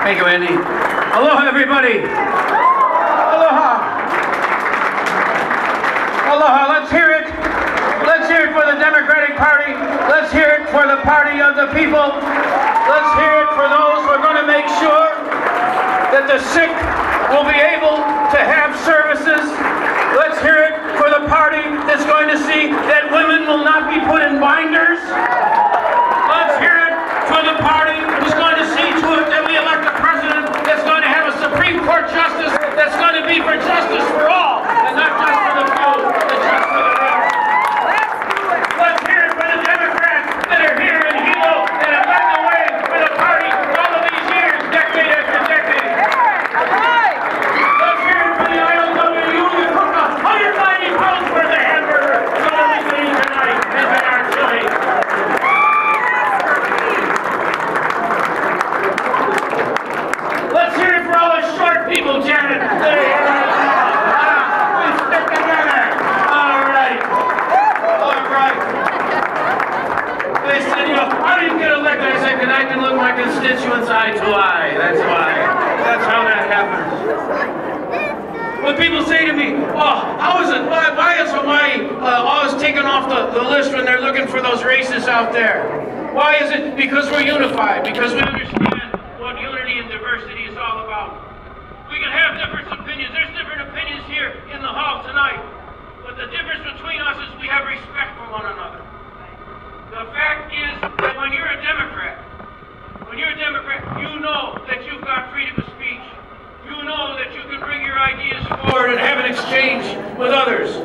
Thank you, Andy. Aloha, everybody. Aloha. Aloha. Let's hear it. Let's hear it for the Democratic Party. Let's hear it for the party of the people. Let's hear it for those who are going to make sure that the sick will be able to have services. Let's hear it for the party that's going to see that women will not be put in binders. Let's hear it for the party who's going to see to it that we elect a president that's going to have a Supreme Court justice that's going to be for justice for all, and not just for the few, but just for the rest. Let's hear it for the Democrats that are here in Hilo and have led the way for the party all of these years, decade after decade. Let's hear it for the ILWU that cooked 190 pounds worth of hamburger so that we can eat tonight and in our chili. Let's hear it for all the short people, Janet. We stick together. All right. All right. They said, you know, how do you get elected? I said, because I can look my constituents eye to eye. That's why. That's how that happens. When people say to me, oh, how is it? Why is Hawaii always taken off the list when they're looking for those races out there? Why is it? Because we're unified. Because we understand what unity and diversity is all about. We can have different opinions. There's different opinions here in the hall tonight. But the difference between us is we have respect for one another. The fact is that when you're a Democrat, you know that you've got freedom of speech. You know that you can bring your ideas forward and have an exchange with others.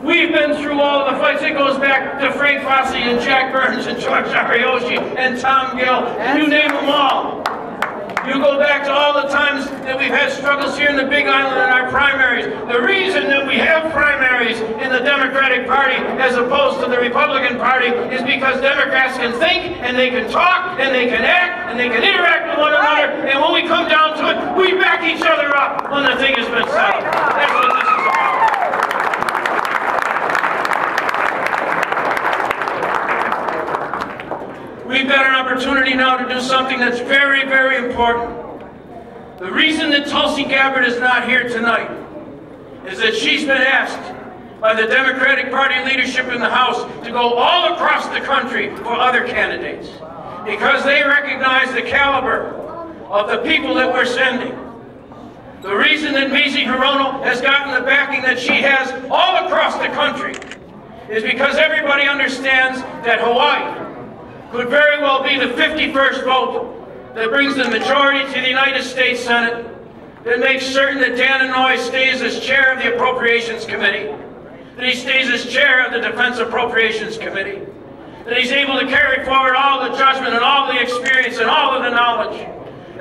We've been through all of the fights. It goes back to Frank Fosse and Jack Burns and George Ariyoshi and Tom Gill, and you name them all. You go back to all the times that we've had struggles here in the Big Island in our primaries. The reason that we have primaries in the Democratic Party as opposed to the Republican Party is because Democrats can think, and they can talk, and they can act, and they can interact with one another, and when we come down to it, we back each other up when the thing has been settled. That's what this is about. We've got an opportunity now to do something that's very, very important. The reason that Tulsi Gabbard is not here tonight is that she's been asked by the Democratic Party leadership in the House to go all across the country for other candidates because they recognize the caliber of the people that we're sending. The reason that Mazie Hirono has gotten the backing that she has all across the country is because everybody understands that Hawaii could very well be the 51st vote that brings the majority to the United States Senate, that makes certain that Dan Inouye stays as chair of the Appropriations Committee, that he stays as chair of the Defense Appropriations Committee, that he's able to carry forward all the judgment and all the experience and all of the knowledge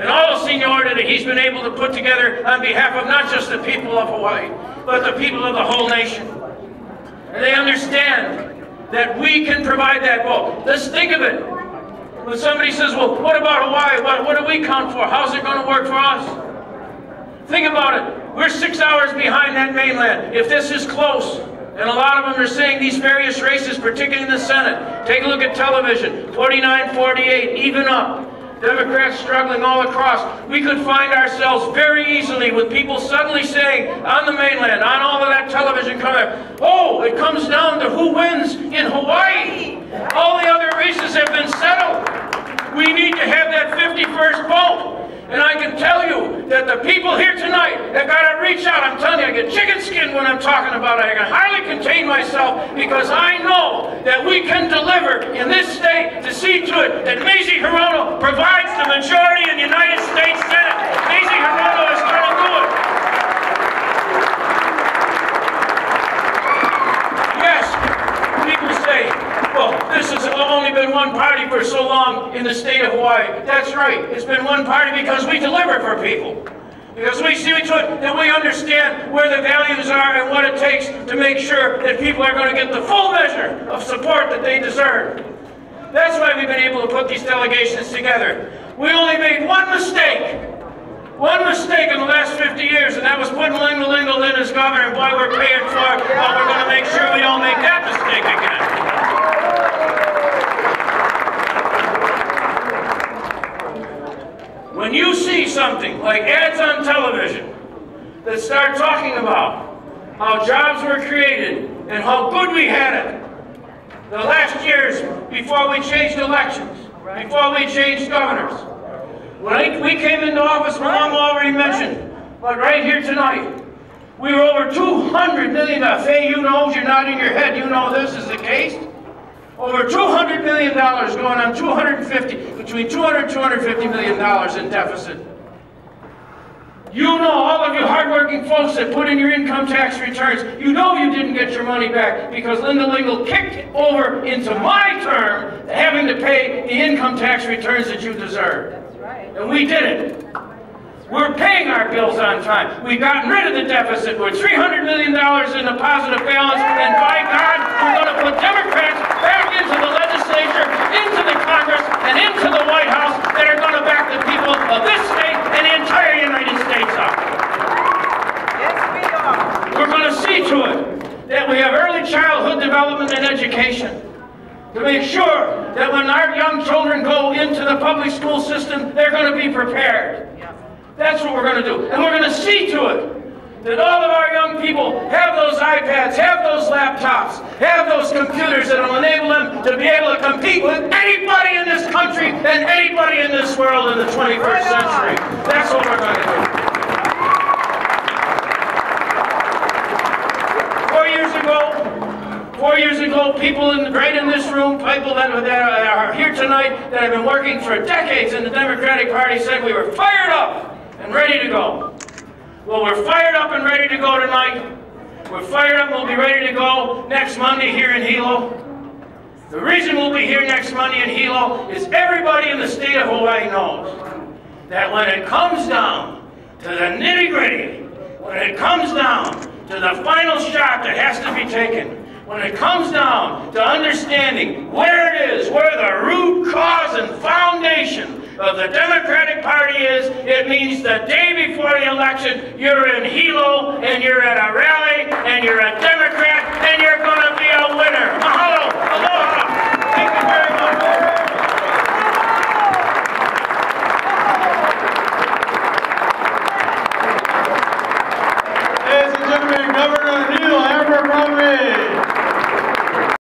and all the seniority that he's been able to put together on behalf of not just the people of Hawaii, but the people of the whole nation. And they understand that we can provide that vote. Let's think of it. When somebody says, well, what about Hawaii? What do we count for? How's it going to work for us? Think about it. We're 6 hours behind that mainland. If this is close, and a lot of them are saying these various races, particularly in the Senate, take a look at television, 49-48, even up. Democrats struggling all across. We could find ourselves very easily with people suddenly saying on the mainland, on all of that television coverage, oh, it comes down to who wins in Hawaii. All the other races have been settled. We need to have that 51st vote. And I can tell you that the people here tonight have got to reach out. I'm telling you, I get chicken skin when I'm talking about it. I can hardly contain myself because I know that we can deliver in this state to see to it that Mazie Hirono provides the majority in the United States Senate. Mazie Hirono is going to do it. Yes, people say, well, this has only been one party for so long in the state of Hawaii. That's right. It's been one party because we deliver for people. Because we see to it that we understand where the values are and what it takes to make sure that people are going to get the full measure of support that they deserve. That's why we've been able to put these delegations together. We only made one mistake in the last 50 years, and that was putting Lingle in as governor, and boy, we're paying for it, but we're going to make sure we don't make that mistake again. When you see something like ads on television that start talking about how jobs were created and how good we had it the last years before we changed elections, before we changed governors. When we came into office, Mom already mentioned, but right here tonight, we were over $200 million. Faye, you know, you're nodding your head, you know this is the case. Over $200 million going on between $200 and $250 million in deficit. You know, all of you hardworking folks that put in your income tax returns, you know you didn't get your money back because Linda Lingle kicked over into my term having to pay the income tax returns that you deserve. That's right. And we did it. We're paying our bills on time. We've gotten rid of the deficit. We're $300 million in a positive balance, and by God, we're going to put Democrats back into the legislature, into the Congress, and into the White House that are going to back the people of this state and the entire United States up. Yes, we are. We're going to see to it that we have early childhood development and education, to make sure that when our young children go into the public school system, they're going to be prepared. That's what we're going to do. And we're going to see to it that all of our young people have those iPads, have those laptops, have those computers that will enable them to be able to compete with anybody in this country and anybody in this world in the 21st century. That's what we're going to do. 4 years ago, people right in this room, people that are here tonight that have been working for decades in the Democratic Party said we were fired up and ready to go. Well, we're fired up and ready to go tonight. We're fired up and we'll be ready to go next Monday here in Hilo. The reason we'll be here next Monday in Hilo is everybody in the state of Hawaii knows that when it comes down to the nitty-gritty, when it comes down to the final shot that has to be taken, when it comes down to understanding where it is, where the root cause and foundation of the Democratic Party is, it means the day before the election, you're in Hilo, and you're at a rally, and you're a Democrat, and you're going to